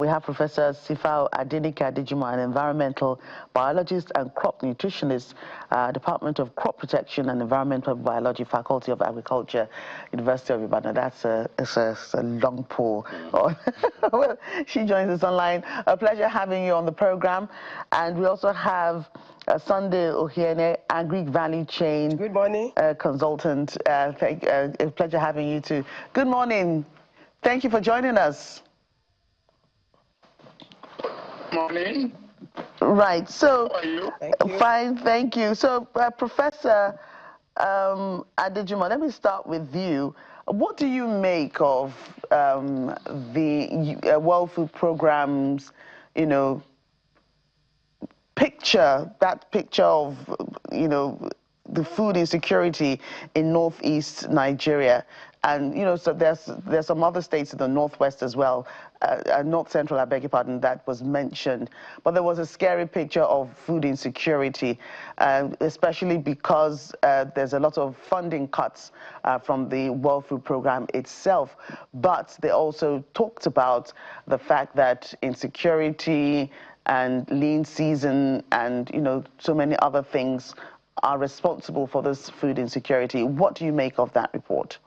have Professor Sifao Adenike-Adejimo, an environmental biologist and crop nutritionist, Department of Crop Protection and Environmental Biology, Faculty of Agriculture, University of Ibadan. That's a long pull. Well, she joins us online. A pleasure having you on the program. And we also have Sunday Ohiene, Agri Value Chain. Good morning. Consultant. A pleasure having you too. Good morning. Thank you for joining us. Morning. Right. So, how are you? Fine, thank you. So, Professor Adejimo, let me start with you. What do you make of the World Food Programme's, that picture of, the food insecurity in northeast Nigeria? And, so there's some other states in the northwest as well, north central, I beg your pardon, that was mentioned. But there was a scary picture of food insecurity, especially because there's a lot of funding cuts from the World Food Programme itself. But they also talked about the fact that insecurity and lean season and, so many other things are responsible for this food insecurity. What do you make of that report?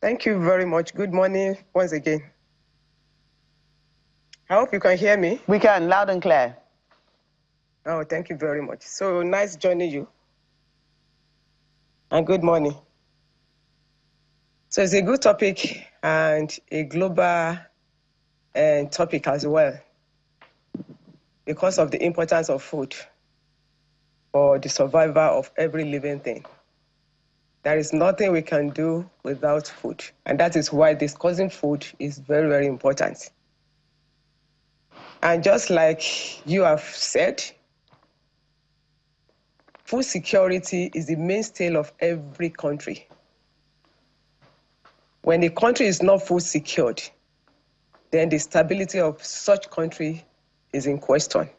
Thank you very much. Good morning once again. I hope you can hear me. We can, loud and clear. Oh, thank you very much. So nice joining you. And good morning. So it's a good topic and a global topic as well, because of the importance of food for the survival of every living thing. There is nothing we can do without food. And that is why discussing food is very, very important. And just like you have said, food security is the mainstay of every country. When a country is not food secured, then the stability of such country is in question.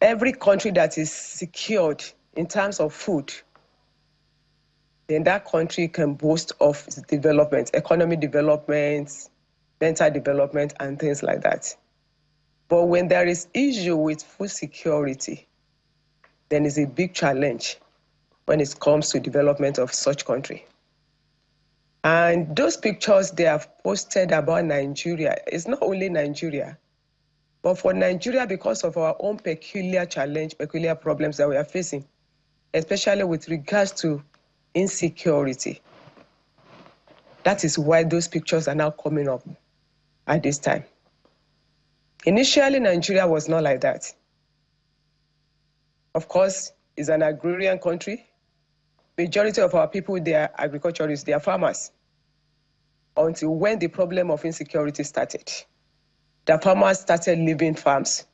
Every country that is secured in terms of food, then that country can boast of development, economic development, mental development, and things like that. But when there is issue with food security, then it's a big challenge when it comes to development of such country. And those pictures they have posted about Nigeria, it's not only Nigeria, but for Nigeria, because of our own peculiar challenge, peculiar problems that we are facing, especially with regards to insecurity. That is why those pictures are now coming up at this time. Initially, Nigeria was not like that. Of course, it's an agrarian country. Majority of our people, they are agriculturists, they are farmers. Until when the problem of insecurity started. The farmers started leaving farms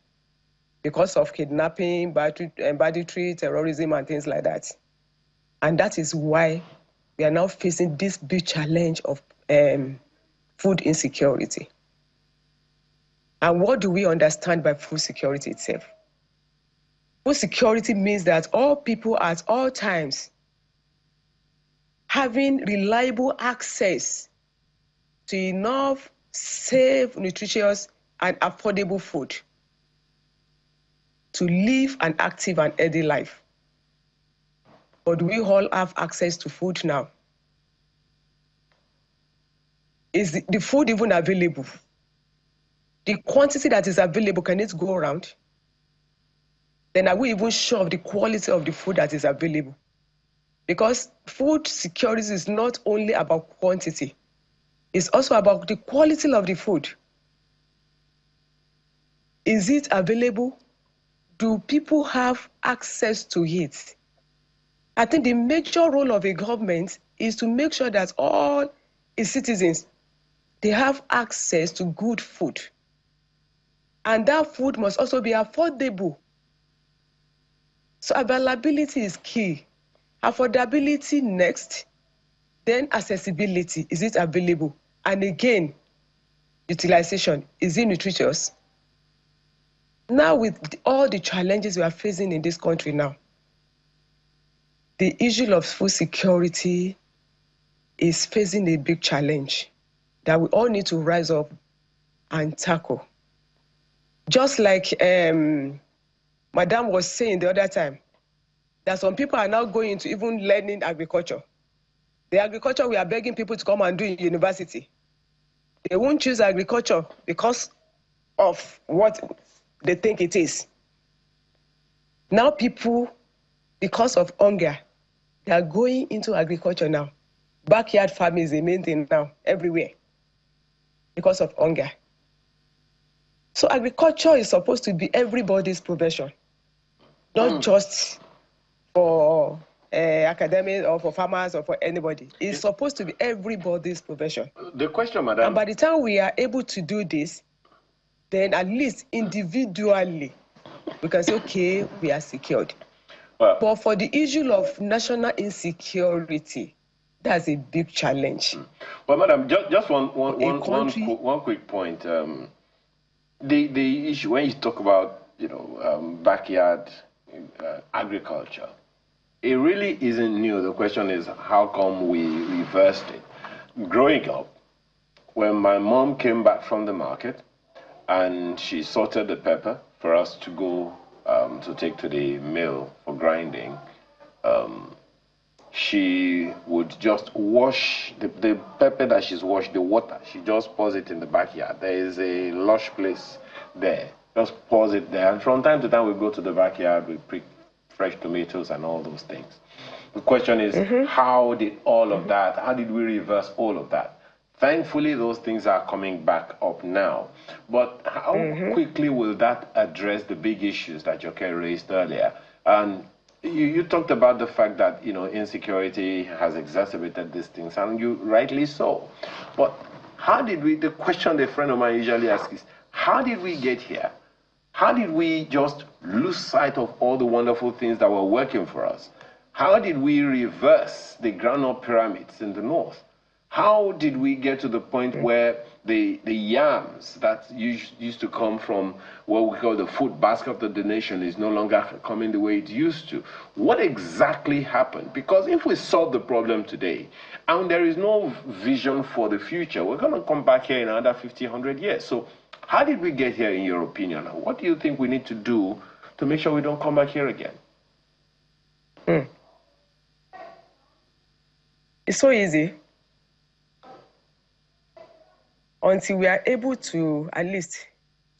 because of kidnapping, banditry, terrorism, and things like that. And that is why we are now facing this big challenge of food insecurity. And what do we understand by food security itself? Food security means that all people at all times having reliable access to enough safe, nutritious, and affordable food to live an active and healthy life. But do we all have access to food now? Is the food even available? The quantity that is available, can it go around? Then are we even sure of the quality of the food that is available? Because food security is not only about quantity, it's also about the quality of the food. Is it available? Do people have access to it? I think the major role of a government is to make sure that all its citizens, they have access to good food. And that food must also be affordable. So availability is key. Affordability next, then accessibility. Is it available? And again, utilization. Is it nutritious? Now, with all the challenges we are facing in this country now, the issue of food security is facing a big challenge that we all need to rise up and tackle. Just like Madam was saying the other time, that some people are now going into even learning agriculture. The agriculture we are begging people to come and do in university, they won't choose agriculture because of what they think it is. Now people, because of hunger, they are going into agriculture now. Backyard farming is the main thing now, everywhere, because of hunger. So agriculture is supposed to be everybody's profession, not just for academics or for farmers or for anybody. It's supposed to be everybody's profession. The question, Madam. And by the time we are able to do this, then at least individually, we can say, okay, we are secured. Well, but for the issue of national insecurity, that's a big challenge. Well, Madam, just one quick point. The issue when you talk about backyard agriculture, it really isn't new. The question is, how come we reversed it? Growing up, when my mom came back from the market and she sorted the pepper for us to go to take to the mill for grinding, she would just wash the pepper that she's washed, the water, she just pours it in the backyard. There is a lush place there. Just pours it there. And from time to time, we go to the backyard, we pick fresh tomatoes and all those things. The question is, how did all of that, how did we reverse all of that? Thankfully, those things are coming back up now. But how quickly will that address the big issues that Joke raised earlier? And you talked about the fact that, insecurity has exacerbated these things, and you rightly so. But how did we, the question a friend of mine usually asks is, how did we get here? How did we just lose sight of all the wonderful things that were working for us? How did we reverse the ground-up pyramids in the north? How did we get to the point where the yams that used to come from what we call the food basket of the nation is no longer coming the way it used to? What exactly happened? Because if we solve the problem today and there is no vision for the future, we're going to come back here in another 50, 100 years. So how did we get here, in your opinion? What do you think we need to do to make sure we don't come back here again? It's so easy. Until we are able to, at least,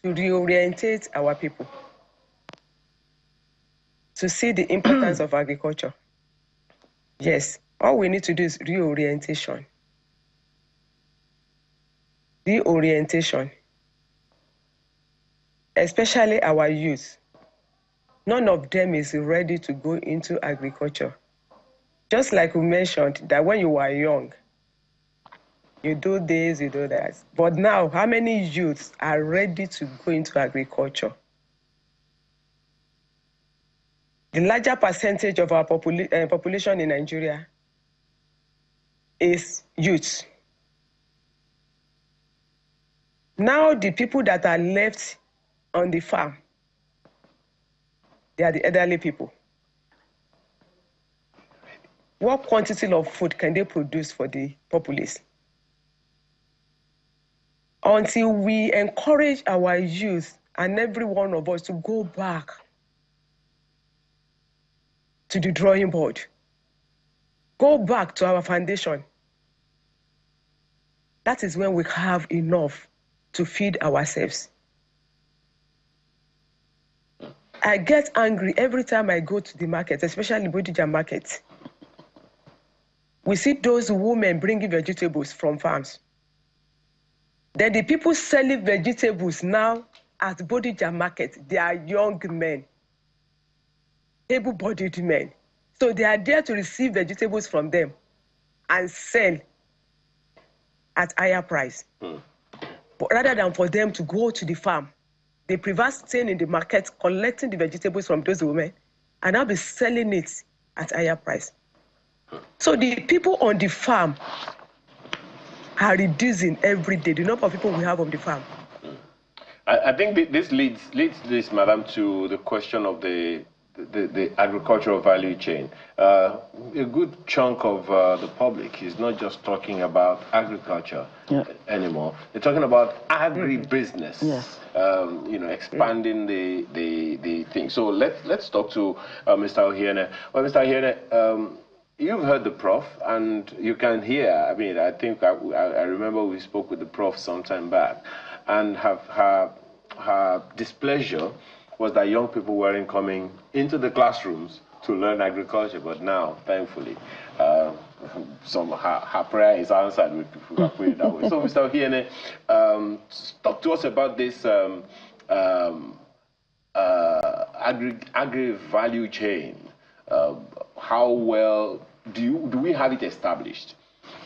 to reorientate our people, to see the importance of agriculture. Yes, all we need to do is reorientation. Reorientation. Especially our youth. None of them is ready to go into agriculture. Just like we mentioned, that when you were young, you do this, you do that. But now, how many youths are ready to go into agriculture? The larger percentage of our population in Nigeria is youth. Now, the people that are left on the farm, they are the elderly people. What quantity of food can they produce for the populace? Until we encourage our youth and every one of us to go back to the drawing board, go back to our foundation, that is when we have enough to feed ourselves. I get angry every time I go to the market, especially Bodija market. We see those women bringing vegetables from farms. Then the people selling vegetables now at Bodija market, they are young men, able-bodied men. So they are there to receive vegetables from them and sell at higher price. But rather than for them to go to the farm, they prefer staying in the market, collecting the vegetables from those women, and now be selling it at higher price. So the people on the farm are reducing every day the number of people we have on the farm. I think this leads this, madam, to the question of the the agricultural value chain. A good chunk of the public is not just talking about agriculture anymore. They're talking about agribusiness. Yes. Expanding the thing. So let's talk to Mr. Ohiene. Well, Mr. Ohiene, you've heard the prof, and you can hear. I mean, I think I remember we spoke with the prof some time back, and her displeasure was that young people weren't coming into the classrooms to learn agriculture. But now, thankfully, her prayer is answered, if we can put it that way. So, Mr. Ohiene, talk to us about this agri-value chain. How well do we have it established?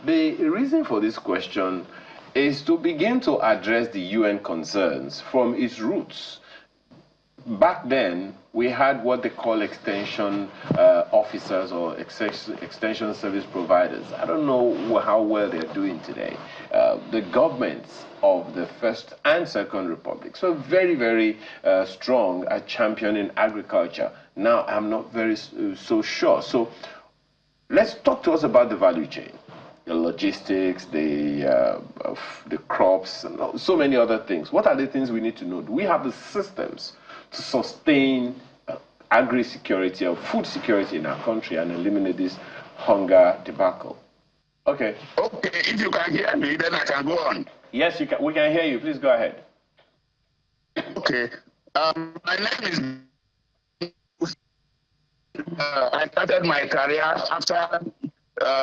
The reason for this question is to begin to address the UN concerns from its roots. Back then, we had what they call extension officers or extension service providers. I don't know how well they're doing today. The governments of the First and Second Republics were very, very strong at championing agriculture. Now, I'm not very so sure. So let's talk to us about the value chain, the logistics, the crops, and so many other things. What are the things we need to know? Do we have the systems to sustain agri-security or food security in our country and eliminate this hunger debacle? Okay. Okay, if you can hear me, then I can go on. Yes, you can. We can hear you. Please go ahead. Okay. My name is... I started my career after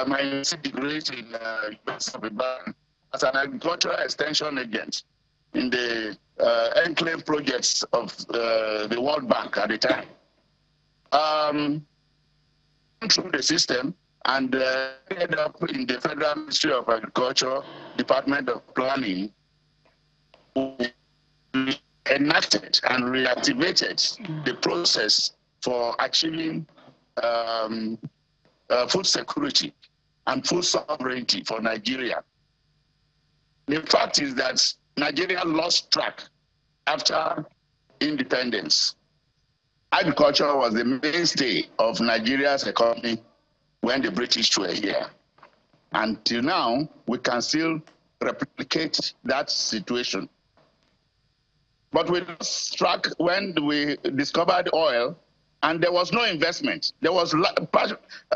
my degrees in University of Ibadan as an agricultural extension agent in the enclave projects of the World Bank at the time. Through the system and ended up in the Federal Ministry of Agriculture, Department of Planning, who enacted and reactivated the process for achieving food security and food sovereignty for Nigeria. The fact is that Nigeria lost track after independence. Agriculture was the mainstay of Nigeria's economy when the British were here. Until now, we can still replicate that situation. But we lost track when we discovered oil, and there was no investment. There was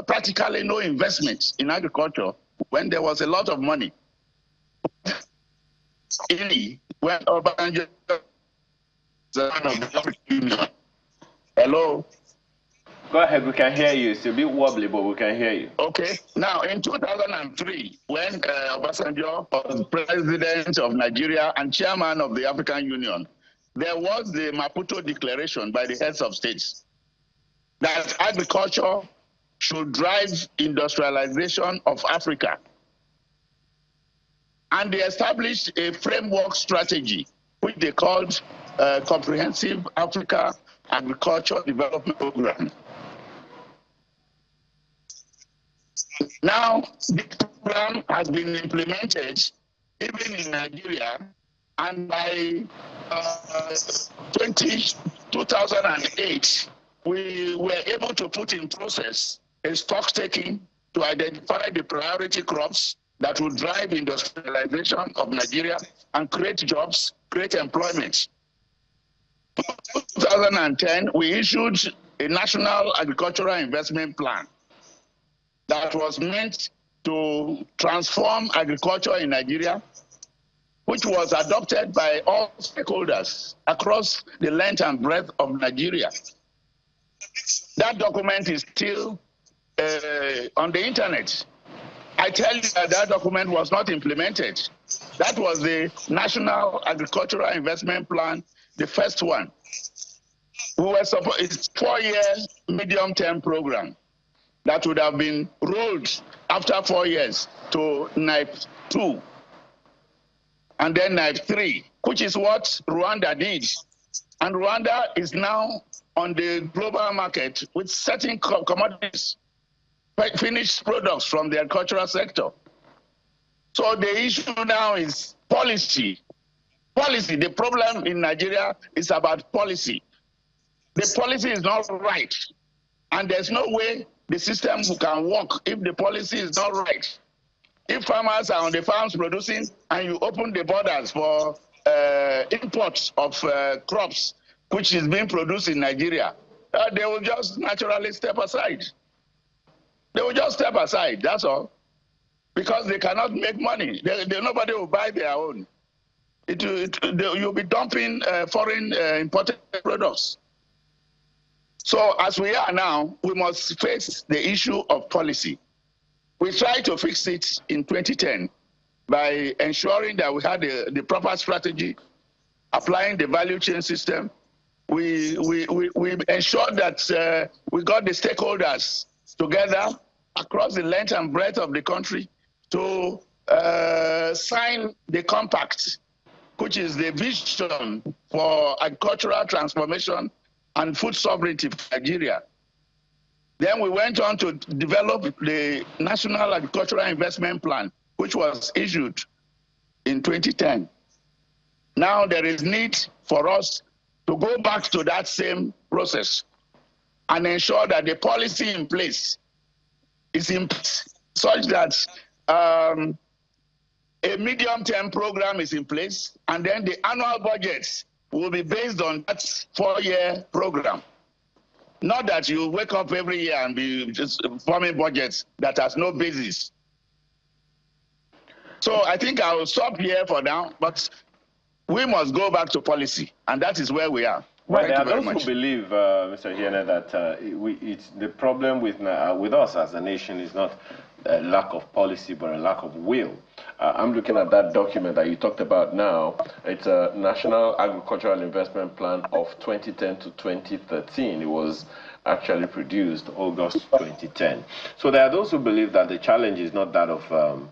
practically no investment in agriculture when there was a lot of money. When Obasanjo, hello? Go ahead, we can hear you. It's a bit wobbly, but we can hear you. Okay. Now, in 2003, when Obasanjo was president of Nigeria and chairman of the African Union, there was the Maputo Declaration by the heads of states that agriculture should drive industrialization of Africa. And they established a framework strategy, which they called Comprehensive Africa Agriculture Development Program. Now, this program has been implemented even in Nigeria, and by 2008, we were able to put in process a stock taking to identify the priority crops that will drive industrialization of Nigeria and create jobs, create employment. In 2010, we issued a national agricultural investment plan that was meant to transform agriculture in Nigeria, which was adopted by all stakeholders across the length and breadth of Nigeria. That document is still on the internet. I tell you that that document was not implemented. That was the National Agricultural Investment Plan, the first one. It's a 4-year medium-term program that would have been rolled after 4 years to NIPE 2 and then NIPE 3, which is what Rwanda did. And Rwanda is now on the global market with certain commodities, finished products from the agricultural sector. So the issue now is policy. Policy, the problem in Nigeria is about policy. The policy is not right. And there's no way the system can work if the policy is not right. If farmers are on the farms producing and you open the borders for imports of crops, which is being produced in Nigeria, they will just naturally step aside. They will just step aside, that's all. Because they cannot make money. Nobody will buy their own. You'll be dumping foreign imported products. So as we are now, we must face the issue of policy. We tried to fix it in 2010 by ensuring that we had the proper strategy, applying the value chain system. We ensured that we got the stakeholders together across the length and breadth of the country to sign the compact, which is the vision for agricultural transformation and food sovereignty for Nigeria. Then we went on to develop the National Agricultural Investment Plan, which was issued in 2010. Now there is need for us to go back to that same process and ensure that the policy in place is in place such that a medium-term program is in place, and then the annual budgets will be based on that 4-year program. Not that you wake up every year and be just forming budgets that has no basis. So I think I will stop here for now, but we must go back to policy, and that is where we are. Right, there are those who believe, Mr. Hiene, that it's the problem with us as a nation is not a lack of policy, but a lack of will. I'm looking at that document that you talked about now. It's a National Agricultural Investment Plan of 2010 to 2013. It was actually produced August 2010. So there are those who believe that the challenge is not that of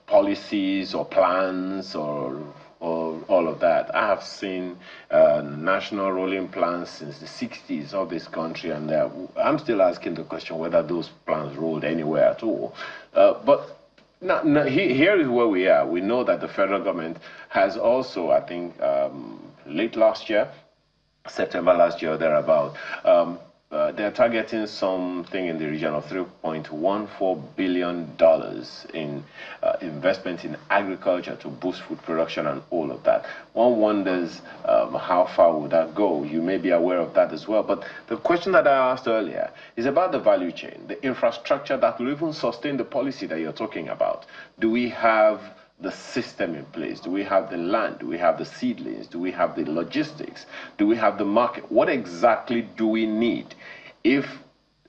policies or plans or all of that. I have seen national rolling plans since the 60s of this country, and I'm still asking the question whether those plans rolled anywhere at all. But here is where we are. We know that the federal government has also, I think, late last year, September last year, thereabout, they're targeting something in the region of $3.14 billion in investment in agriculture to boost food production and all of that. One wonders how far would that go? You may be aware of that as well. But the question that I asked earlier is about the value chain, the infrastructure that will even sustain the policy that you're talking about. Do we have the system in place? Do we have the land? Do we have the seedlings? Do we have the logistics? Do we have the market? What exactly do we need if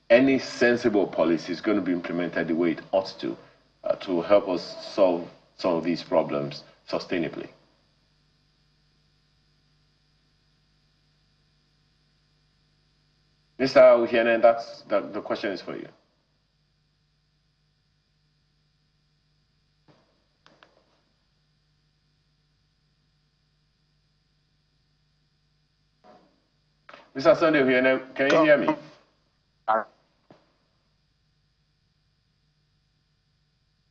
any sensible policy is going to be implemented the way it ought to help us solve some of these problems sustainably? Mr. Uhiene, the question is for you. Mr. Sunday, can you hear me?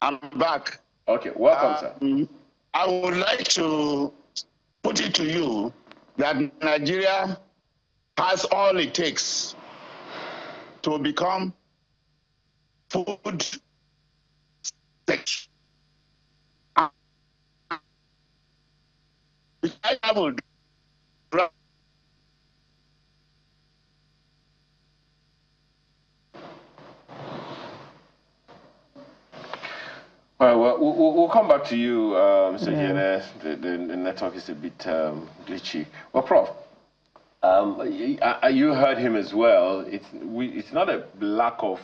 I'm back. Okay, welcome, sir. I would like to put it to you that Nigeria has all it takes to become food sector. I would All right, well, we'll come back to you, Mr. Hiene. The network is a bit glitchy. Well, Prof, you heard him as well. It's not a lack of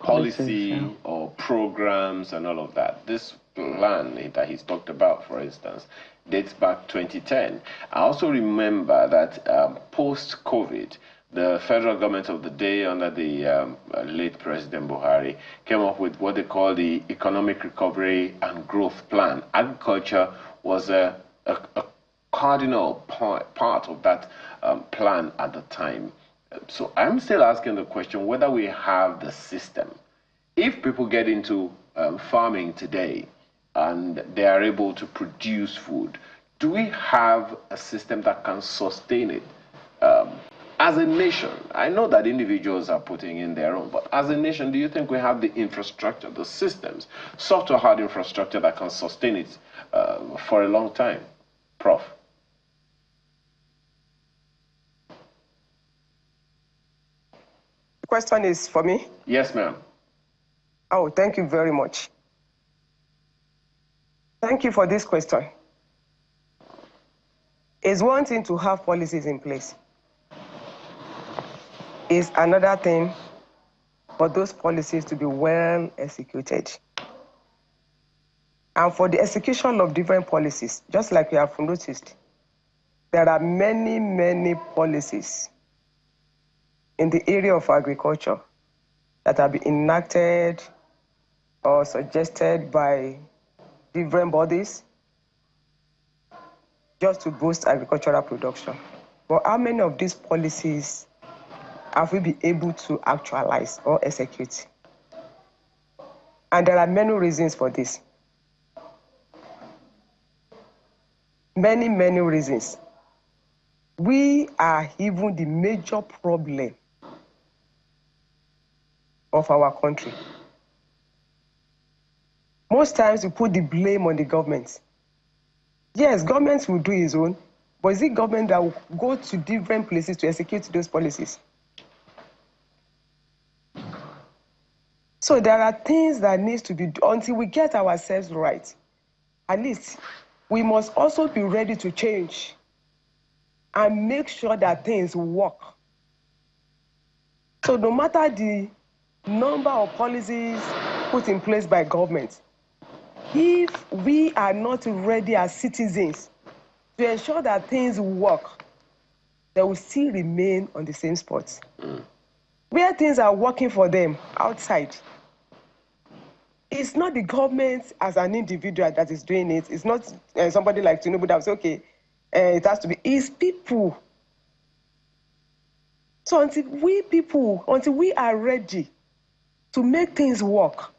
policy or programs and all of that. This plan that he's talked about, for instance, dates back 2010. I also remember that post-COVID, the federal government of the day under the late President Buhari came up with what they call the Economic Recovery and Growth Plan. Agriculture was a cardinal part of that plan at the time. So I'm still asking the question whether we have the system. If people get into farming today and they are able to produce food, do we have a system that can sustain it? As a nation, I know that individuals are putting in their own, but as a nation, do you think we have the infrastructure, the systems, soft or hard infrastructure that can sustain it for a long time? Prof. The question is for me? Yes, ma'am. Oh, thank you very much. Thank you for this question. It's one thing to have policies in place. It's another thing for those policies to be well executed. And for the execution of different policies, just like you have noticed, there are many, many policies in the area of agriculture that have been enacted or suggested by different bodies just to boost agricultural production. But how many of these policies have we been able to actualize or execute? And there are many reasons for this. Many, many reasons. We are even the major problem of our country. Most times we put the blame on the government. Yes, government will do its own, but is it government that will go to different places to execute those policies? So there are things that need to be done until we get ourselves right. At least we must also be ready to change and make sure that things work. So no matter the number of policies put in place by government, if we are not ready as citizens to ensure that things work, they will still remain on the same spot. Where things are working for them outside, it's not the government as an individual that is doing it. It's not somebody like Tinubu that will say, okay, it has to be. It's people. So until we are ready to make things work,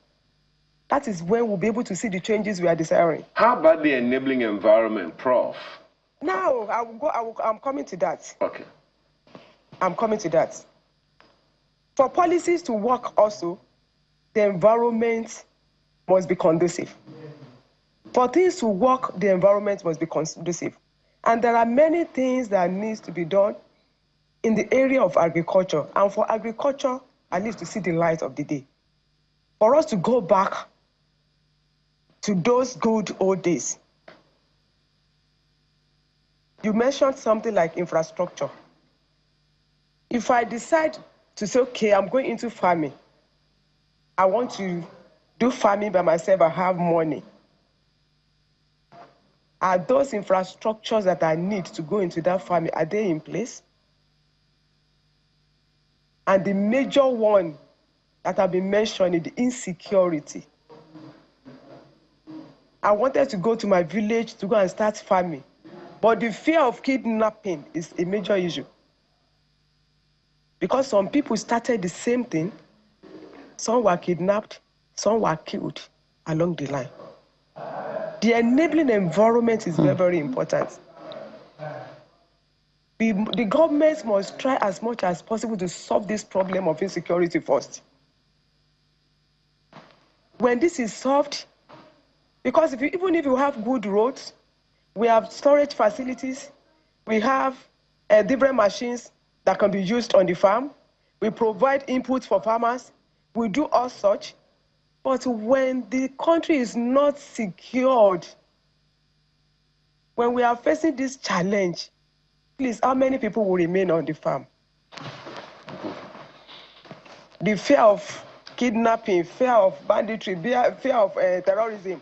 that is when we'll be able to see the changes we are desiring. How about the enabling environment, Prof? Now, I'm coming to that. Okay. I'm coming to that. For policies to work also, the environment must be conducive. For things to work, the environment must be conducive. And there are many things that needs to be done in the area of agriculture. And for agriculture, at least to see the light of the day. For us to go back to those good old days. You mentioned something like infrastructure. If I decide to say, okay, I'm going into farming, I want to do farming by myself, I have money. Are those infrastructures that I need to go into that farming, are they in place? And the major one that I've been mentioning, the insecurity. I wanted to go to my village to go and start farming, but the fear of kidnapping is a major issue. Because some people started the same thing, some were kidnapped, some were killed along the line. The enabling environment is very, very important. The government must try as much as possible to solve this problem of insecurity first. When this is solved, because even if you have good roads, we have storage facilities, we have different machines that can be used on the farm, we provide input for farmers, we do all such. But when the country is not secured, when we are facing this challenge, please, how many people will remain on the farm? The fear of kidnapping, fear of banditry, fear of terrorism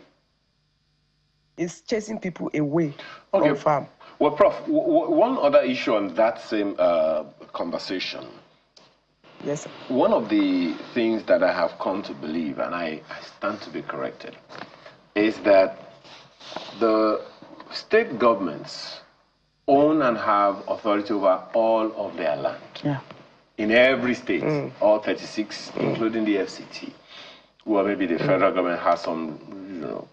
is chasing people away from farm. Well, Prof, one other issue on that same conversation. Yes, sir. One of the things that I have come to believe, and I stand to be corrected, is that the state governments own and have authority over all of their land. Yeah. In every state, all 36, including the FCT. Well, maybe the federal government has some,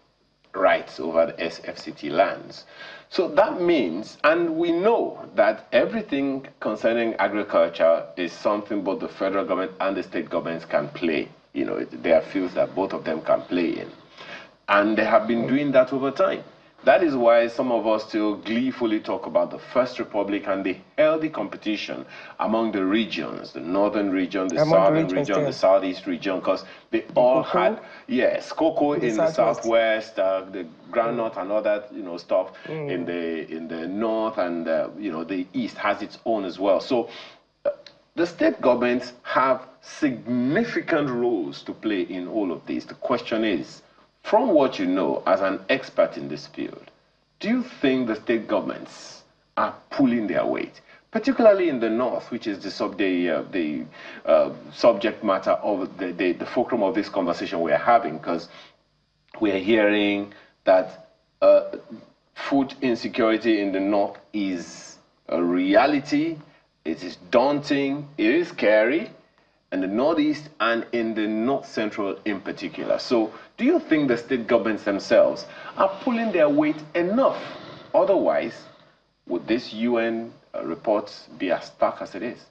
rights over the SFCT lands. So that means, and we know that everything concerning agriculture is something both the federal government and the state governments can play. You know, there are fields that both of them can play in. And they have been doing that over time. That is why some of us still gleefully talk about the First Republic and the healthy competition among the regions, the northern region, the southern region, the southeast region, because they all had, yes, cocoa in the southwest, the groundnut and all that, you know, stuff in the north, and you know, the east has its own as well. So the state governments have significant roles to play in all of this. The question is, from what you know as an expert in this field, do you think the state governments are pulling their weight, particularly in the north, which is the subject matter of the fulcrum of this conversation we are having? Because we are hearing that food insecurity in the north is a reality. It is daunting. It is scary. In the northeast and in the north central in particular. So do you think the state governments themselves are pulling their weight enough? Otherwise, would this UN report be as stark as it is?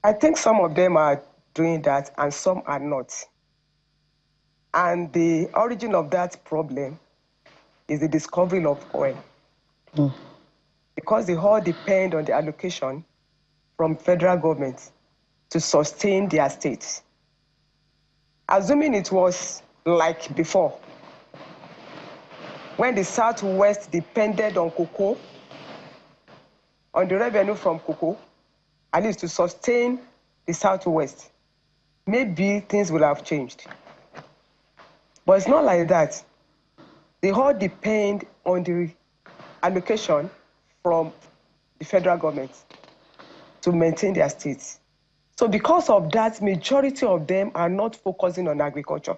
I think some of them are doing that and some are not. And the origin of that problem is the discovery of oil. Because they all depend on the allocation from federal government to sustain their states. Assuming it was like before, when the Southwest depended on cocoa, on the revenue from cocoa, at least to sustain the Southwest, maybe things would have changed. But it's not like that. They all depend on the allocation from the federal government to maintain their states. So because of that, majority of them are not focusing on agriculture.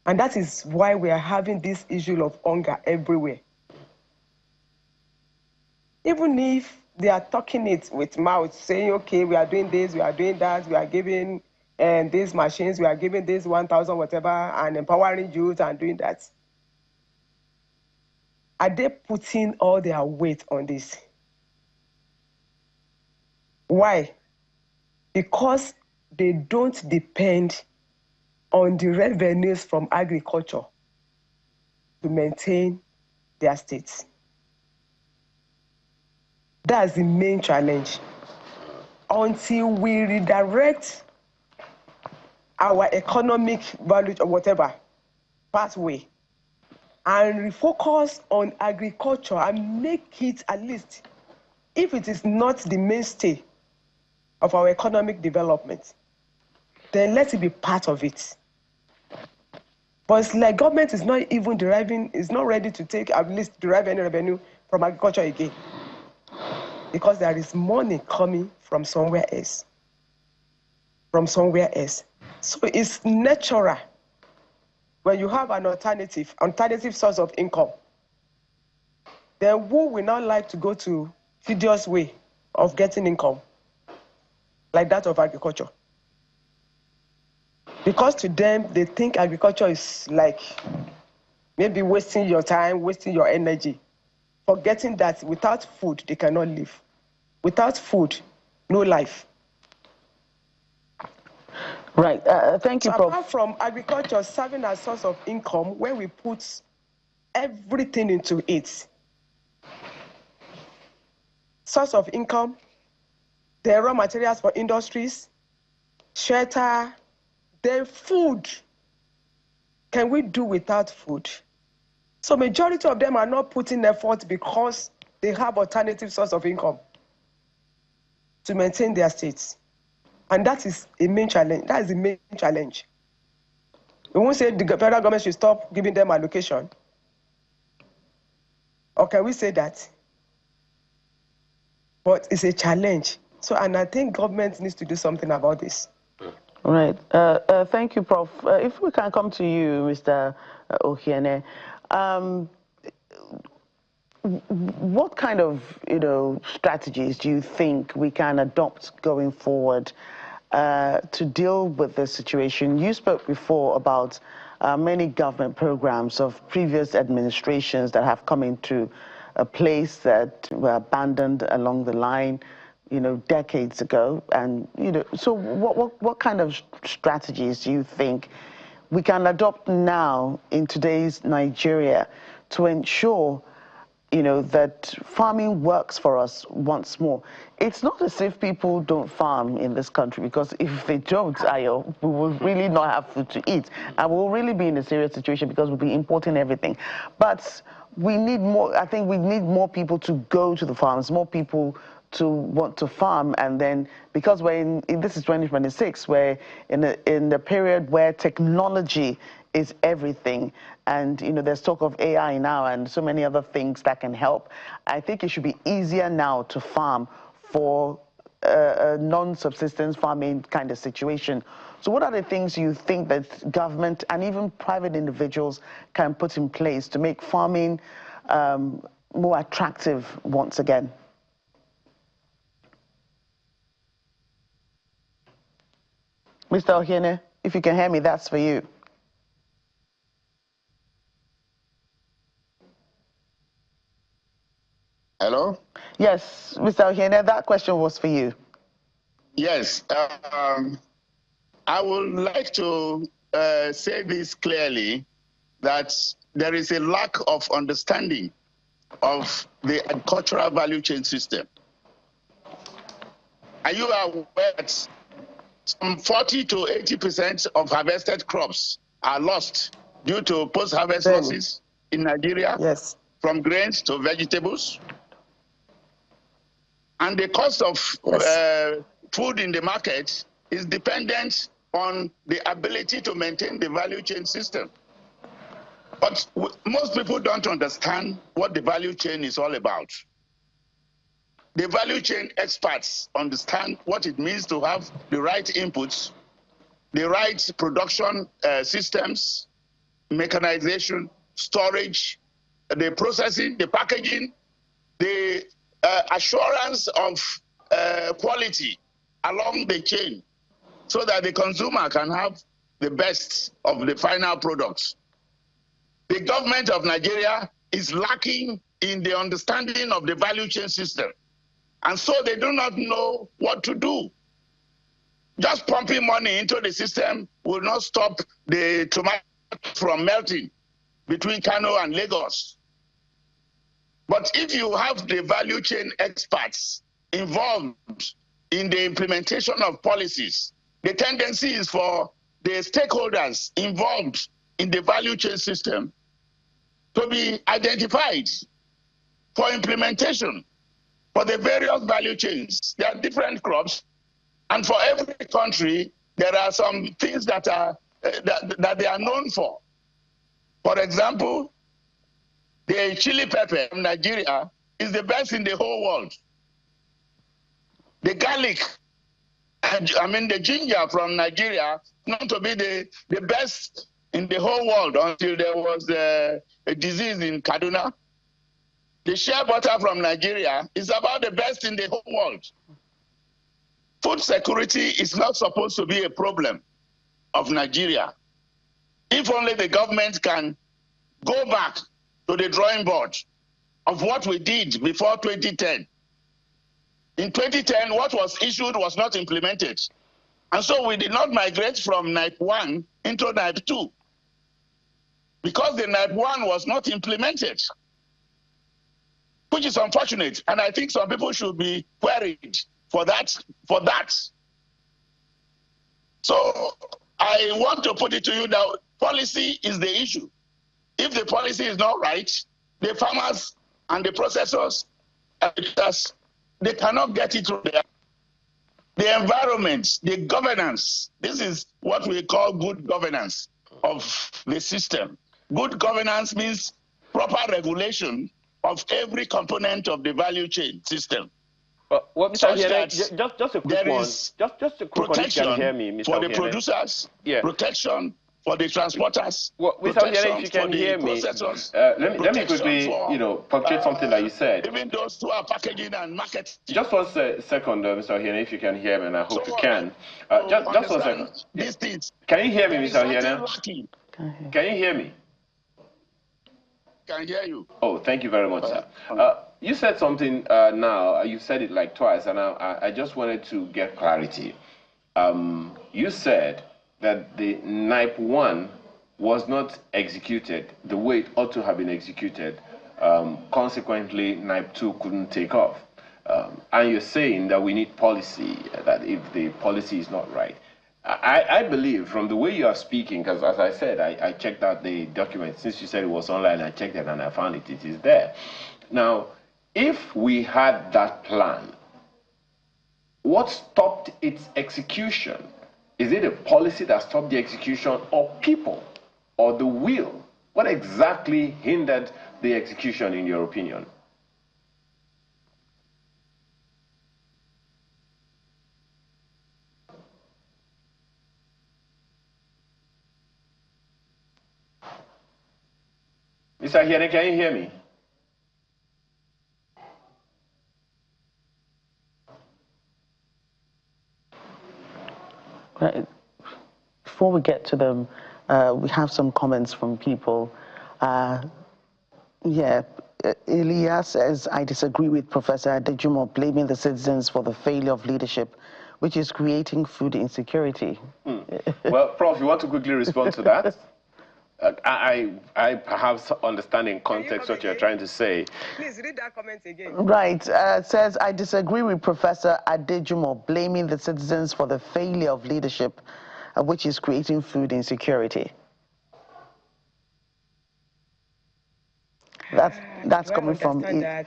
And that is why we are having this issue of hunger everywhere. Even if they are talking it with mouth, saying, okay, we are doing this, we are doing that, we are giving these machines, we are giving this 1,000 whatever, and empowering youth and doing that. Are they putting all their weight on this? Why? Because they don't depend on the revenues from agriculture to maintain their states. That's the main challenge. Until we redirect our economic value or whatever pathway and refocus on agriculture and make it, at least, if it is not the mainstay of our economic development, then let it be part of it. But it's like government is not even deriving, is not ready to take, at least derive any revenue from agriculture again. Because there is money coming from somewhere else. From somewhere else. So it's natural when you have an alternative source of income, then who will not like to go to tedious way of getting income like that of agriculture? Because to them, they think agriculture is like maybe wasting your time, wasting your energy, forgetting that without food, they cannot live. Without food, no life. Right. Thank you, So Prof. apart from agriculture serving as source of income, when we put everything into it, source of income, the raw materials for industries, shelter, then food. Can we do without food? So majority of them are not putting effort because they have alternative source of income to maintain their states. And that is a main challenge. That is the main challenge. We won't say the federal government should stop giving them allocation. Or can we say that? But it's a challenge. So, and I think government needs to do something about this. Right. Thank you, Prof. If we can come to you, Mr. Ohiene, what kind of, strategies do you think we can adopt going forward to deal with this situation? You spoke before about many government programs of previous administrations that have come into a place that were abandoned along the line, decades ago. And, so what kind of strategies do you think we can adopt now in today's Nigeria to ensure that farming works for us once more? It's not as if people don't farm in this country, because if they don't, Ayo, we will really not have food to eat. And we'll really be in a serious situation because we'll be importing everything. But we need more, I think we need more people to go to the farms, more people to want to farm. And then, because we're in this is 2026, we're in the period where technology is everything, and there's talk of AI now and so many other things that can help. I think it should be easier now to farm for a non-subsistence farming kind of situation. So what are the things you think that government and even private individuals can put in place to make farming more attractive once again? Mr. Ohiene, if you can hear me, that's for you. Hello? Yes, Mr. Ohiene, that question was for you. Yes. I would like to say this clearly, that there is a lack of understanding of the agricultural value chain system. Are you aware that some 40 to 80% of harvested crops are lost due to post-harvest losses in Nigeria? Yes. From grains to vegetables? And the cost of food in the market is dependent on the ability to maintain the value chain system. But most people don't understand what the value chain is all about. The value chain experts understand what it means to have the right inputs, the right production systems, mechanization, storage, the processing, the packaging, the assurance of quality along the chain, so that the consumer can have the best of the final products. The government of Nigeria is lacking in the understanding of the value chain system, and so they do not know what to do. Just pumping money into the system will not stop the tomato from melting between Kano and Lagos. But if you have the value chain experts involved in the implementation of policies, the tendency is for the stakeholders involved in the value chain system to be identified for implementation for the various value chains. There are different crops, and for every country, there are some things that are that they are known for. For example, the chili pepper from Nigeria is the best in the whole world. The garlic, the ginger from Nigeria, known to be the best in the whole world until there was a disease in Kaduna. The shea butter from Nigeria is about the best in the whole world. Food security is not supposed to be a problem of Nigeria. If only the government can go back to the drawing board of what we did before 2010. In 2010, what was issued was not implemented. And so we did not migrate from NIPE 1 into NIPE 2 because the NIPE 1 was not implemented, which is unfortunate. And I think some people should be worried for that. So I want to put it to you that policy is the issue. If the policy is not right, the farmers and the processors, they cannot get it through there. The environment, the governance, this is what we call good governance of the system. Good governance means proper regulation of every component of the value chain system. Well, Mr. Ohiene, just a quick one. Just a quick one, if you can hear me, Mr. for Ohiene. the producers, protection for the transporters, well, Mr. Ohiene, if you can hear me, let me quickly, punctuate something that you said. Even those who are packaging and marketing. Just one second, Mr. Ohiene, if you can hear me, and I hope you can. Just 1 second. These things. Can you hear me, Mr. Ohiene? Can you hear me? Can hear you. Oh, thank you very much, sir. You said something now. You said it like twice, and I just wanted to get clarity. You said that the NIPE 1 was not executed the way it ought to have been executed. Consequently, NIPE 2 couldn't take off. And you're saying that we need policy, that if the policy is not right. I believe from the way you are speaking, because as I said, I checked out the document. Since you said it was online, I checked it and I found it. It is there. Now, if we had that plan, what stopped its execution? Is it a policy that stopped the execution, or people, or the will? What exactly hindered the execution, in your opinion? Mr. Hiene, can you hear me? Right. Before we get to them, we have some comments from people. Ilya says, I disagree with Professor Adejumo blaming the citizens for the failure of leadership, which is creating food insecurity. Well, Prof, you want to quickly respond to that? I perhaps understand in context what you're trying to say. Please read that comment again. Right. Says, I disagree with Professor Adejumo blaming the citizens for the failure of leadership, which is creating food insecurity. That's coming from that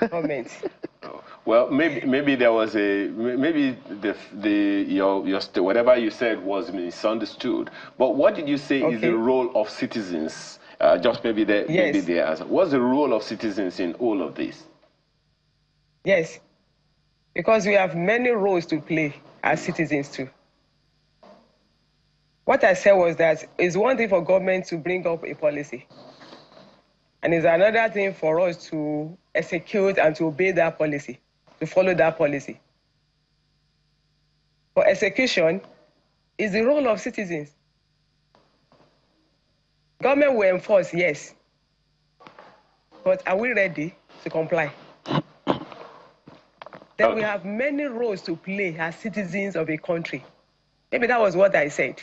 comment. Well, maybe there was whatever you said was misunderstood. But what did you say is the role of citizens? Maybe the answer. What's the role of citizens in all of this? Yes, because we have many roles to play as citizens too. What I said was that it's one thing for government to bring up a policy, and it's another thing for us to execute and to obey that policy, to follow that policy. For execution is the role of citizens. Government will enforce, yes, but are we ready to comply? Then we have many roles to play as citizens of a country. Maybe that was what I said.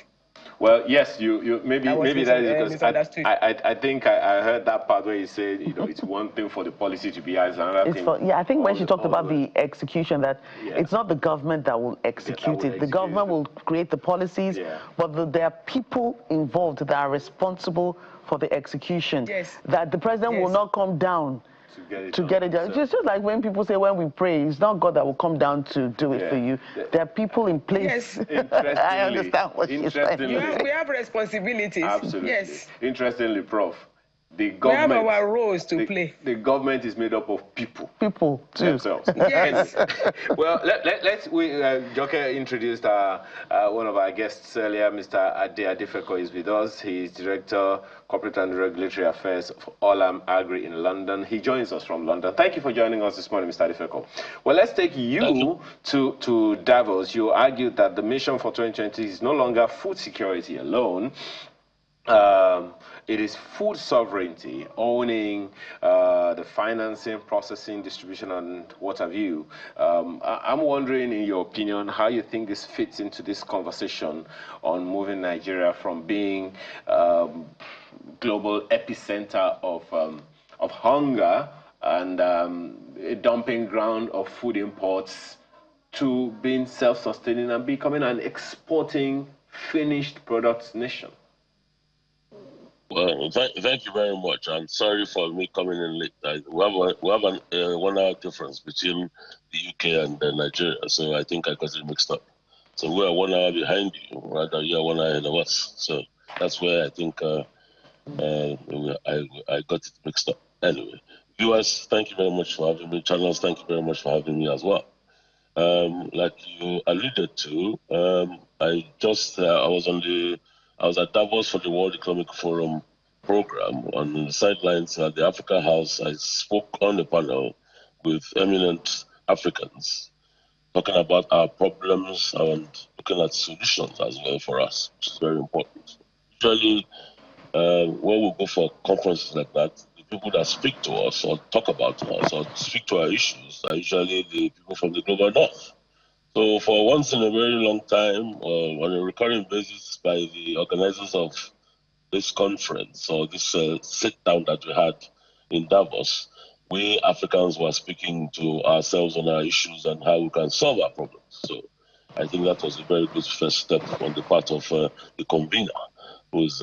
Well, yes, maybe that is because I think I heard that part where you said, it's one thing for the policy to be as another thing. I think when she talked about the execution, that it's not the government that will execute it. The government will create the policies, but there are people involved that are responsible for the execution. Yes. That the president will not come down to get it done. It's just like when people say when we pray, it's not God that will come down to do it for you. There are people in place. Yes. I understand what you're saying. We have responsibilities. Absolutely. Yes. Interestingly, Prof, the government, we have our roles to play. The government is made up of people. People too. Themselves. Yes. Well, Joke introduced one of our guests earlier, Mr. Ade Adefeko is with us. He's Director, Corporate and Regulatory Affairs for Olam Agri in London. He joins us from London. Thank you for joining us this morning, Mr. Adefeko. Well, let's take you to Davos. You argued that the mission for 2020 is no longer food security alone. It is food sovereignty, owning the financing, processing, distribution, and what have you. I'm wondering, in your opinion, how you think this fits into this conversation on moving Nigeria from being global epicenter of hunger and a dumping ground of food imports to being self-sustaining and becoming an exporting finished products nation. Well, thank you very much. I'm sorry for me coming in late. We have a 1 hour difference between the UK and Nigeria, so I think I got it mixed up. So we're 1 hour behind you, rather you're 1 hour ahead of us. So that's where I think I got it mixed up. Anyway, viewers, thank you very much for having me. Channels, thank you very much for having me as well. Like you alluded to, I was on the I was at Davos for the World Economic Forum program. On the sidelines at the Africa House, I spoke on the panel with eminent Africans, talking about our problems and looking at solutions as well for us, which is very important. Usually, when we go for conferences like that, the people that speak to us or talk about us or speak to our issues are usually the people from the global north. So for once in a very long time, on a recurring basis by the organizers of this conference or this sit-down that we had in Davos, we Africans were speaking to ourselves on our issues and how we can solve our problems. So I think that was a very good first step on the part of the convener, who is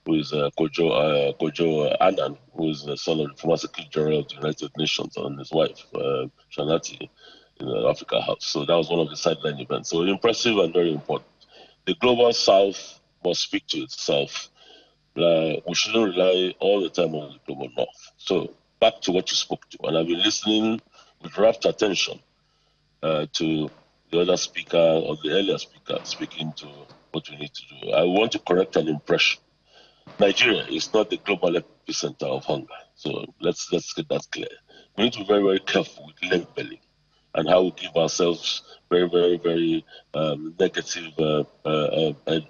Kojo Annan, who is the son of the former Secretary General of the United Nations, and his wife, Shanati, in the Africa House. So that was one of the sideline events. So impressive and very important. The global south must speak to itself. We shouldn't rely all the time on the global north. So back to what you spoke to, and I've been listening with rapt attention to the other speaker or the earlier speaker speaking to what we need to do. I want to correct an impression. Nigeria is not the global epicenter of hunger. So let's get that clear. We need to be very, very careful with link belly and how we give ourselves very, very, very negative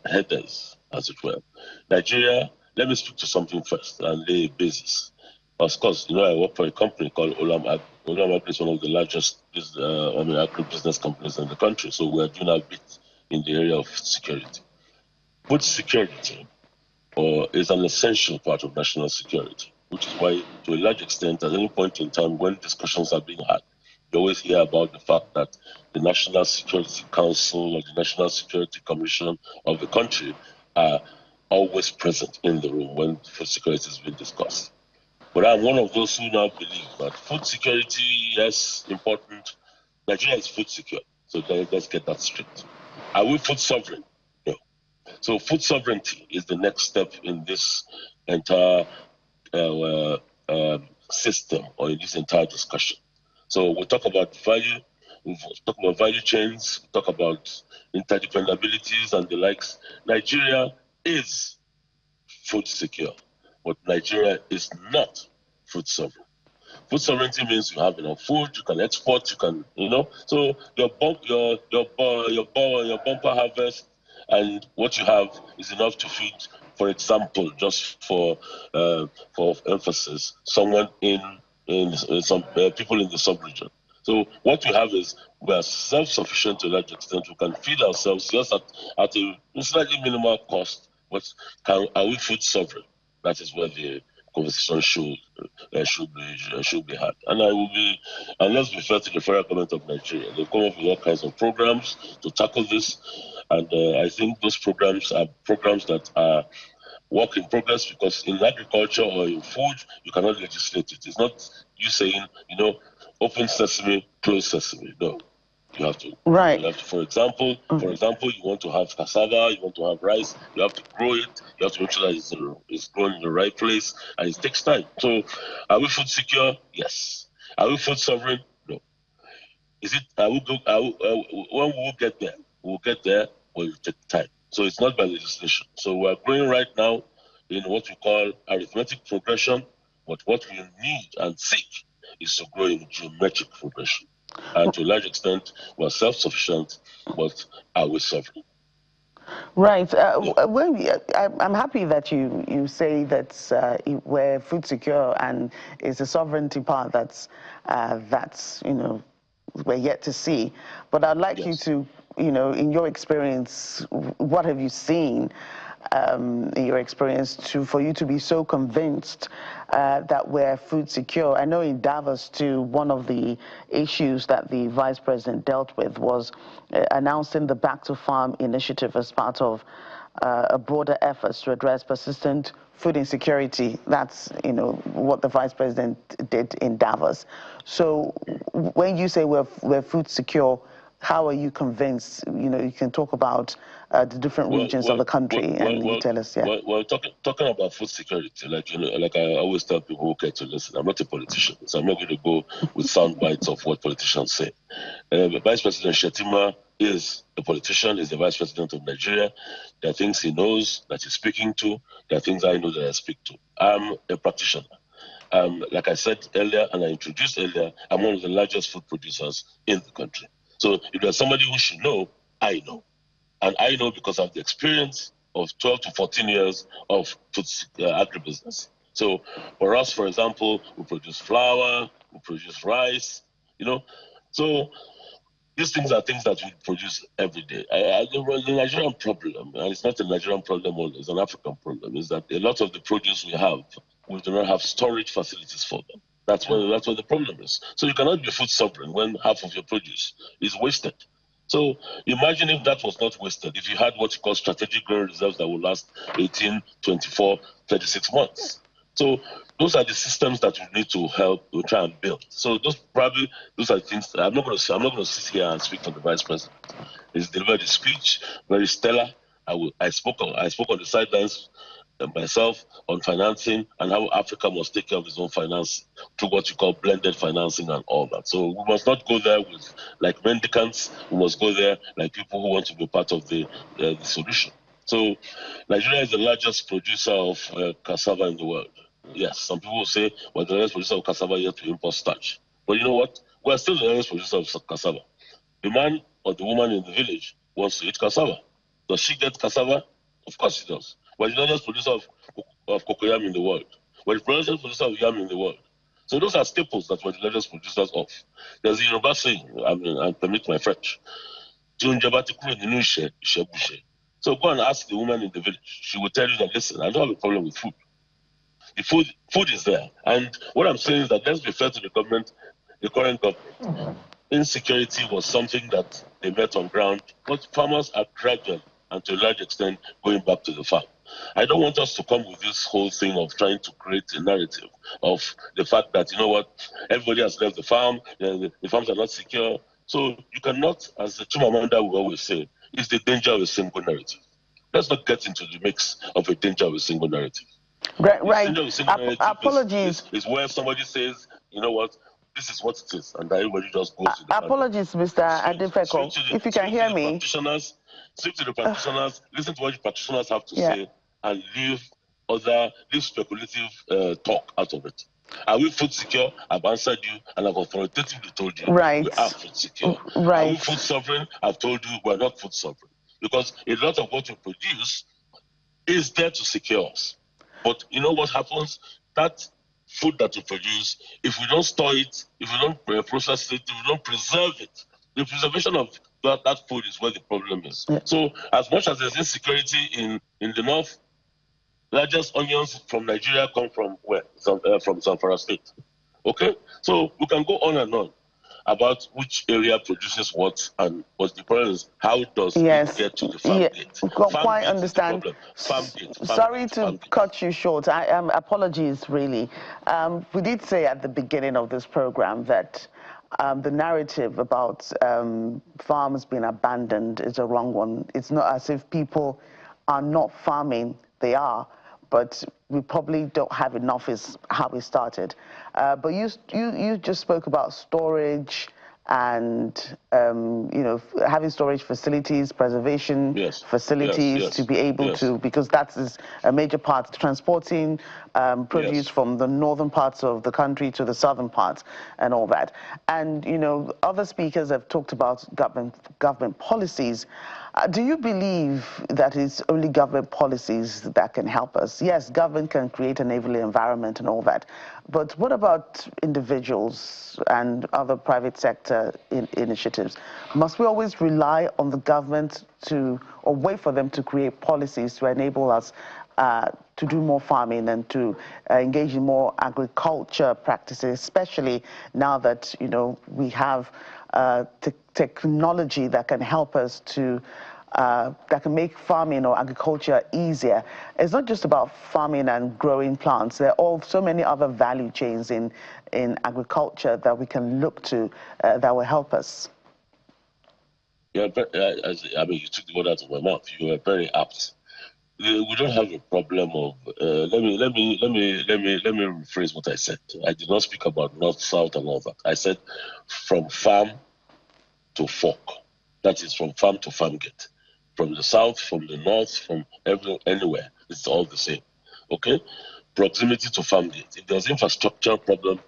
headers, as it were. Nigeria, let me speak to something first and lay a basis. Of course, you know, I work for a company called Olam Agri. Olam Agri is one of the largest agri-business companies in the country, so we're doing our bit in the area of security. Food security is an essential part of national security, which is why, to a large extent, at any point in time when discussions are being had, you always hear about the fact that the National Security Council or the National Security Commission of the country are always present in the room when food security is being discussed. But I'm one of those who now believe that food security, yes, important. Nigeria is food secure. So let's get that straight. Are we food sovereign? No. So food sovereignty is the next step in this entire system or in this entire discussion. So we talk about value, we talk about value chains, we talk about interdependabilities and the likes. Nigeria is food secure, but Nigeria is not food sovereign. Food sovereignty means you have enough food, you can export, you can, so your bumper harvest and what you have is enough to feed, for example, just for emphasis, someone in some people in the sub-region. So what we have is we are self-sufficient to a large extent. We can feed ourselves just at a slightly minimal cost, but are we food sovereign? That is where the conversation should be had. And let's be fair to the federal government of Nigeria. They've come up with all kinds of programs to tackle this, and I think those programs are programs that are work in progress, because in agriculture or in food, you cannot legislate it. It's not you saying, open sesame, close sesame. No, you have to. Right. You have to, for example, you want to have cassava, you want to have rice, you have to grow it. You have to make sure that it's grown in the right place, and it takes time. So, are we food secure? Yes. Are we food sovereign? No. Is it? When we will get there, we'll get there. Will take time. So it's not by legislation. So we're growing right now in what we call arithmetic progression, but what we need and seek is to grow in geometric progression. And to a large extent, we're self-sufficient, but are we sovereign? Right. I'm happy that you say that we're food secure, and it's the sovereignty part that's we're yet to see. But I'd like you to, in your experience, what have you seen in your experience for you to be so convinced that we're food secure? I know in Davos too, one of the issues that the Vice President dealt with was announcing the Back to Farm initiative as part of a broader effort to address persistent food insecurity. That's, what the Vice President did in Davos. So when you say we're food secure, how are you convinced? You can talk about the different regions of the country, and you tell us. Yeah. Well, talking about food security, like I always tell people who care to listen, I'm not a politician, so I'm not going to go with sound bites of what politicians say. Vice President Shettima is a politician, is the vice president of Nigeria. There are things he knows that he's speaking to. There are things I know that I speak to. I'm a practitioner. Like I said earlier, and I introduced earlier, I'm one of the largest food producers in the country. So if there's somebody who should know, I know. And I know because of the experience of 12 to 14 years of food agribusiness. So for us, for example, we produce flour, we produce rice, So these things are things that we produce every day. The Nigerian problem, and it's not a Nigerian problem only, it's an African problem, is that a lot of the produce we have, we do not have storage facilities for them. That's where the problem is. So you cannot be food sovereign when half of your produce is wasted. So imagine if that was not wasted, if you had what you call strategic grain reserves that will last 18, 24, 36 months. So those are the systems that we need to help to try and build. So those are things that I'm not going to sit here and speak for the vice president. He's delivered a speech, very stellar. I spoke on the sidelines myself on financing and how Africa must take care of its own finance through what you call blended financing and all that. So we must not go there with like mendicants. We must go there like people who want to be part of the solution. So Nigeria is the largest producer of cassava in the world. Yes, some people will say we're the largest producer of cassava yet to import starch. But you know what? We're still the largest producer of cassava. The man or the woman in the village wants to eat cassava. Does she get cassava? Of course she does. We're the largest producer of cocoyam in the world. We're the largest producer of yam in the world. So those are staples that we're the largest producers of. There's a Yoruba saying, and permit my French. So go and ask the woman in the village. She will tell you that, listen, I don't have a problem with food. The food is there. And what I'm saying is that let's be fair to the government, the current government. Insecurity was something that they met on ground, but farmers are gradually and to a large extent going back to the farm. I don't want us to come with this whole thing of trying to create a narrative of the fact that, you know what, everybody has left the farm, the farms are not secure. So you cannot, as the Chimamanda will always say, it's the danger of a single narrative. Let's not get into the mix of a danger of a single narrative. Right. Apologies. Is where somebody says, you know what, this is what it is, and everybody just goes to the apologies, Mr. Adefeko. If you can hear me. Speak to the practitioners, listen to what the practitioners have to say, and leave speculative talk out of it. Are we food secure? I've answered you, and I've authoritatively told you we are food secure. Are we food sovereign? I've told you we're not food sovereign. Because a lot of what we produce is there to secure us. But you know what happens? That food that we produce, if we don't store it, if we don't process it, if we don't preserve it, the preservation of that food is where the problem is. Yeah. So as much as there's insecurity in the north, largest onions from Nigeria come from where? From Zamfara State. Okay? So we can go on and on about which area produces what, and what the problem is, how does it get to the farm gate? Quite understand. Sorry to cut you short. Apologies, really. We did say at the beginning of this program that the narrative about farms being abandoned is a wrong one. It's not as if people are not farming. They are. But we probably don't have enough is how we started. But you just spoke about storage and, having storage facilities, preservation facilities to be able to, because that is a major part, transporting produce from the northern parts of the country to the southern parts and all that. And, other speakers have talked about government policies. Do you believe that it's only government policies that can help us? Yes, government can create an enabling environment and all that. But what about individuals and other private sector initiatives? Must we always rely on the government or wait for them to create policies to enable us to do more farming and to engage in more agriculture practices, especially now that, we have technology that can help us that can make farming or agriculture easier? It's not just about farming and growing plants. There are so many other value chains in agriculture that we can look to that will help us. Yeah, but, you took the word out of my mouth. You were very apt. We don't have a problem of. Let me rephrase what I said. I did not speak about north, south, and all that. I said from farm to fork. that is from farm to farm gate. From the south, from the north, from anywhere, it's all the same. Okay? Proximity to farm gate. If there's infrastructure problem,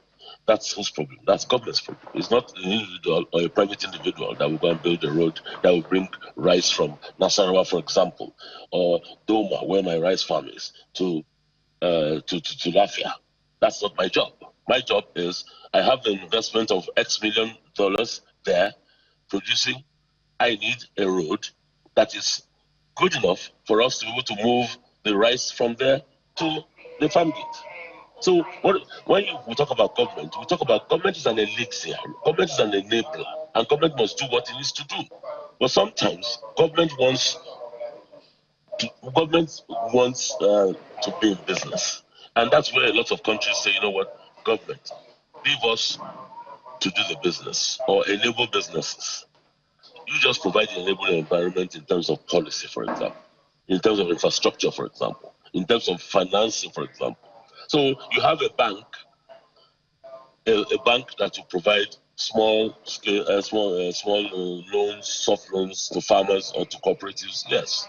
that's whose problem? That's government's problem. It's not an individual or a private individual that will go and build a road that will bring rice from Nasarawa, for example, or Doma, where my rice farm is, to Lafia. That's not my job. My job is I have an investment of X million dollars there producing. I need a road that is good enough for us to be able to move the rice from there to the farm gate. So when we talk about government, we talk about government is an elixir, government is an enabler, and government must do what it needs to do. But sometimes government wants to be in business. And that's where a lot of countries say, you know what, government, leave us to do the business or enable businesses. You just provide the enabling environment in terms of policy, for example, in terms of infrastructure, for example, in terms of financing, for example. So you have a bank that will provide small loans, soft loans to farmers or to cooperatives. Yes.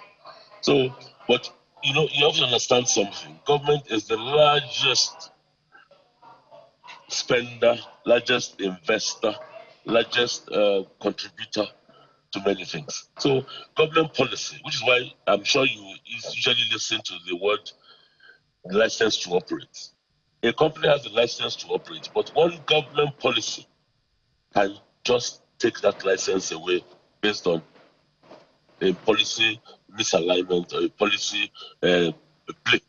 So, but you have to understand something. Government is the largest spender, largest investor, largest contributor to many things. So, government policy, which is why I'm sure you usually listen to the word license to operate. A company has a license to operate, but one government policy can just take that license away based on a policy misalignment or a policy blip,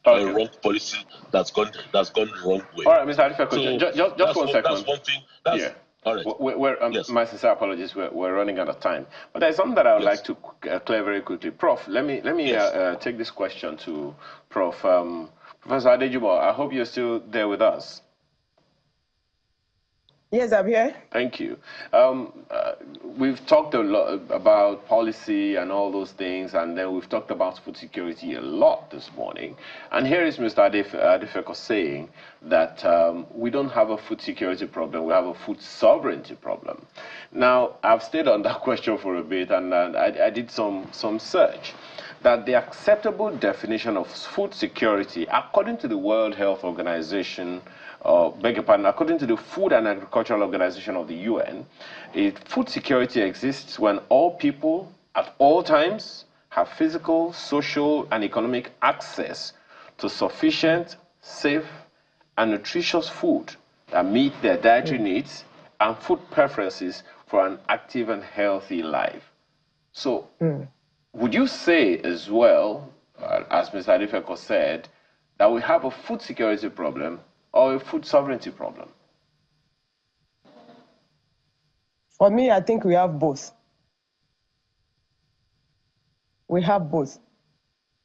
or a wrong policy that's gone the wrong way. All right, Mr. Adifeko, just 1 second. That's one thing. Yeah. All right. Yes. My sincere apologies. We're running out of time. But there's something that I would like to clear very quickly. Prof, let me take this question to Prof. Professor Adejumo. I hope you're still there with us. Yes, I'm here. Thank you. We've talked a lot about policy and all those things, and then we've talked about food security a lot this morning. And here is Mr. Adifeko saying that we don't have a food security problem, we have a food sovereignty problem. Now, I've stayed on that question for a bit, and I did some search. That the acceptable definition of food security, according to the World Health Organization, according to the Food and Agricultural Organization of the UN, food security exists when all people at all times have physical, social, and economic access to sufficient, safe, and nutritious food that meet their dietary needs and food preferences for an active and healthy life. So, would you say as well, as Mr. Adifeko said, that we have a food security problem or a food sovereignty problem? For me, I think we have both. We have both.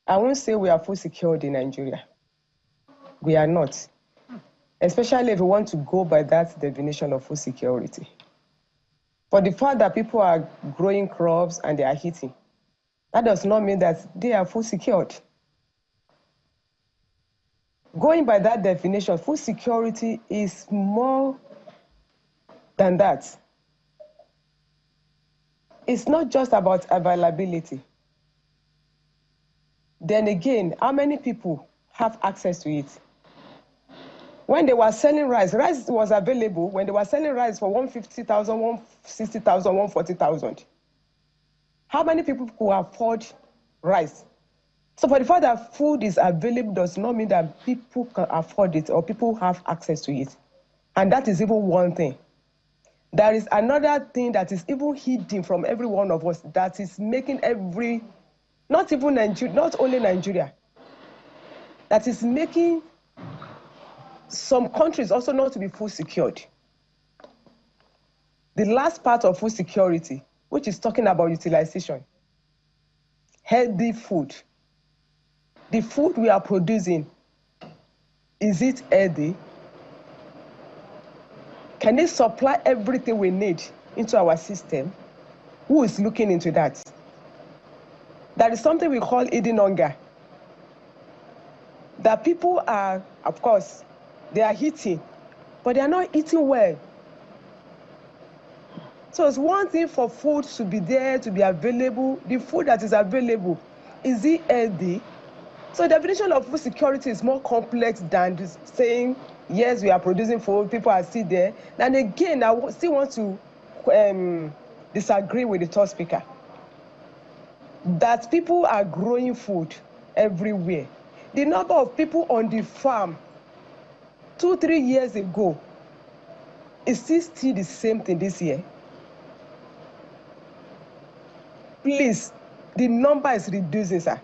I won't say we are food secured in Nigeria. We are not. Especially if we want to go by that definition of food security. For the fact that people are growing crops and they are eating, that does not mean that they are food secured. Going by that definition, food security is more than that. It's not just about availability. Then again, how many people have access to it? When they were selling rice was available when they were selling rice for 150,000, 160,000, 140,000. How many people could afford rice? So for the fact that food is available does not mean that people can afford it or people have access to it. And that is even one thing. There is another thing that is even hidden from every one of us that is making not only Nigeria, that is making some countries also not to be food secured. The last part of food security, which is talking about utilization, healthy food. The food we are producing, is it healthy? Can it supply everything we need into our system? Who is looking into that? There is something we call eating hunger. That people are, of course, they are eating, but they are not eating well. So it's one thing for food to be there, to be available. The food that is available, is it healthy? So the definition of food security is more complex than just saying, yes, we are producing food, people are still there. And again, I still want to disagree with the third speaker. That people are growing food everywhere. The number of people on the farm 2-3 years ago is still the same thing this year. Please, the number is reducing, sir.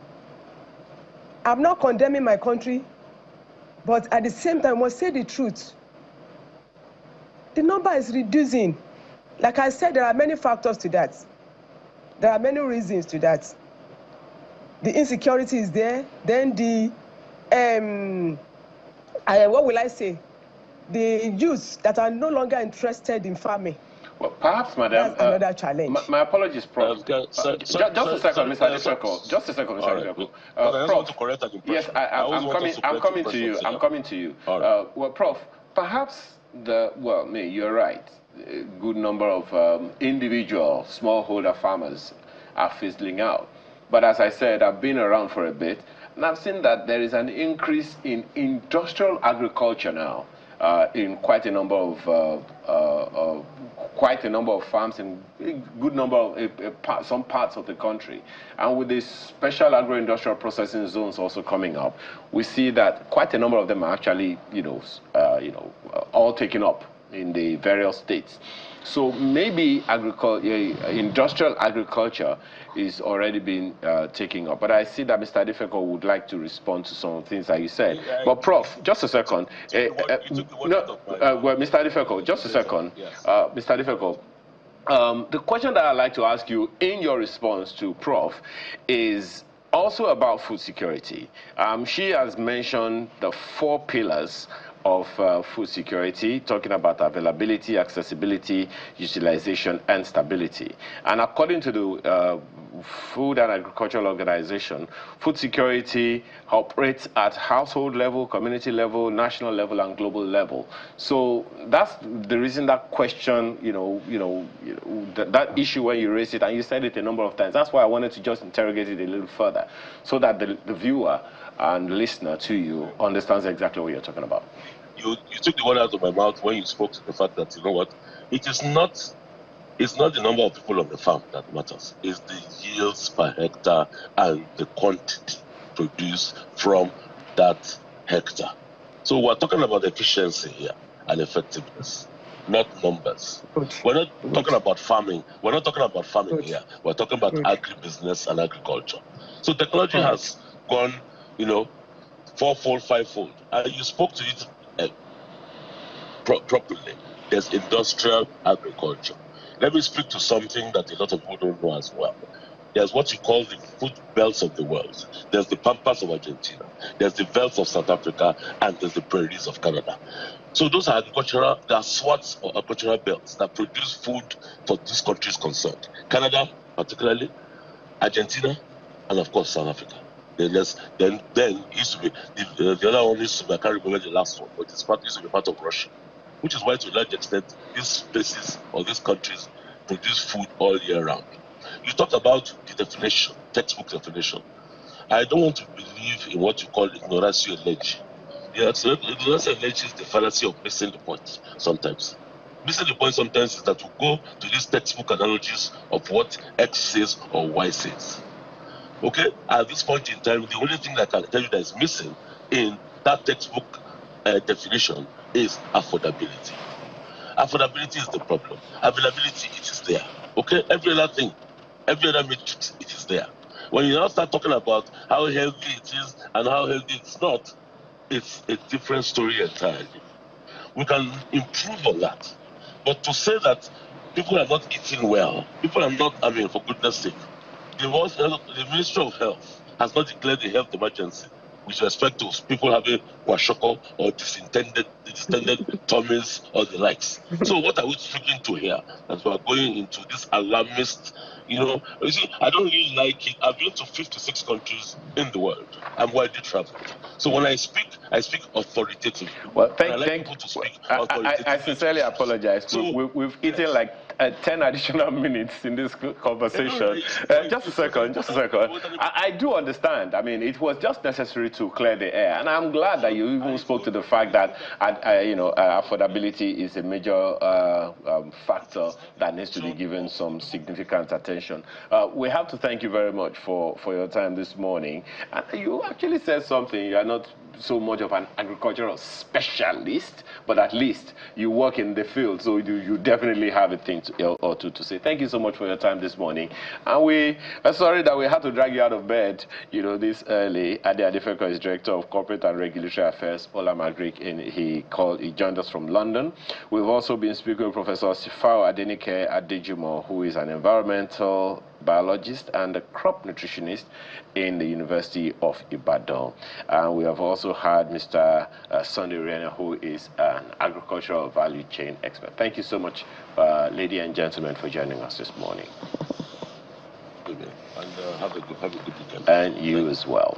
I'm not condemning my country, but at the same time, I must say the truth. The number is reducing. Like I said, there are many factors to that. There are many reasons to that. The insecurity is there. Then the, what will I say? The youths that are no longer interested in farming. Well, perhaps, madam, that's another challenge. My apologies, Prof. Just a second, Mr. Adifeko. Just a second, Mr. Adifeko. Prof, yes, I'm coming to you. I'm coming to you. Well, Prof, perhaps you're right. A good number of individual smallholder farmers are fizzling out. But as I said, I've been around for a bit, and I've seen that there is an increase in industrial agriculture now in quite a number of farms in a good number of some parts of the country. And with these special agro-industrial processing zones also coming up, we see that quite a number of them are actually, all taken up in the various states. So maybe industrial agriculture is already being taken up. But I see that Mr. Adifeko would like to respond to some things that you said. But Prof, just a second. Well, Mr. Adifeko, just a second. Mr. Adifeko, the question that I'd like to ask you in your response to Prof is also about food security. She has mentioned the 4 pillars of food security, talking about availability, accessibility, utilization, and stability. And according to the Food and Agricultural Organization, food security operates at household level, community level, national level, and global level. So that's the reason that question, that issue when you raised it, and you said it a number of times. That's why I wanted to just interrogate it a little further, so that the viewer and listener to you understands exactly what you're talking about. You took the word out of my mouth when you spoke to the fact that, you know what, it's not the number of people on the farm that matters. It's the yields per hectare and the quantity produced from that hectare. So we're talking about efficiency here and effectiveness, not numbers. We're not talking about farming. We're not talking about farming here. We're talking about agribusiness and agriculture. So technology has gone, fourfold, fivefold. And you spoke to it properly. There's industrial agriculture. Let me speak to something that a lot of people don't know as well. There's what you call the food belts of the world. There's the pampas of Argentina. There's the velds of South Africa, and there's the prairies of Canada. So those are there are swaths of agricultural belts that produce food for these countries concerned. Canada, particularly, Argentina, and of course South Africa. Then it used to be the other one used to be, I can't remember the last one, but this part used to be part of Russia, which is why to a large extent these places or these countries produce food all year round. You talked about the definition, textbook definition. I don't want to believe in what you call ignoratio legis. Ignoratio legis is the fallacy of missing the point sometimes. Missing the point sometimes is that we go to these textbook analogies of what X says or Y says. Okay? At this point in time, the only thing that I can tell you that is missing in that textbook definition is affordability. Affordability is the problem. Availability, it is there. Okay? Every other matrix, it is there. When you now start talking about how healthy it is and how healthy it's not, it's a different story entirely. We can improve on that. But to say that people are not eating well, people are not, for goodness sake, the Ministry of Health has not declared a health emergency with respect to people having kwashiorkor or distended tummies or the likes. So what are we speaking to here? That we are going into this alarmist, you see, I don't really like it. I've been to 56 countries in the world. I'm widely traveled. So when I speak authoritatively. Well, thank you. I sincerely apologize. So, we've eaten like 10 additional minutes in this conversation. Just a second. I do understand. I mean, it was just necessary to clear the air, and I'm glad that you even spoke to the fact that, affordability is a major factor that needs to be given some significant attention. We have to thank you very much for your time this morning. And you actually said something. You are not so much of an agricultural specialist, but at least you work in the field, so you definitely have a thing or two to say. Thank you so much for your time this morning. And we are sorry that we had to drag you out of bed, this early. Ade Adefeko is Director of Corporate and Regulatory Affairs, Ola Magric, and he joined us from London. We've also been speaking with Professor Sifao Adenike Adejumo, who is an environmental biologist and a crop nutritionist in the University of Ibadan. And we have also had Mr. Sunday Riena, who is an agricultural value chain expert. Thank you so much, ladies and gentlemen, for joining us this morning. Good day. And have a good weekend. And you as well.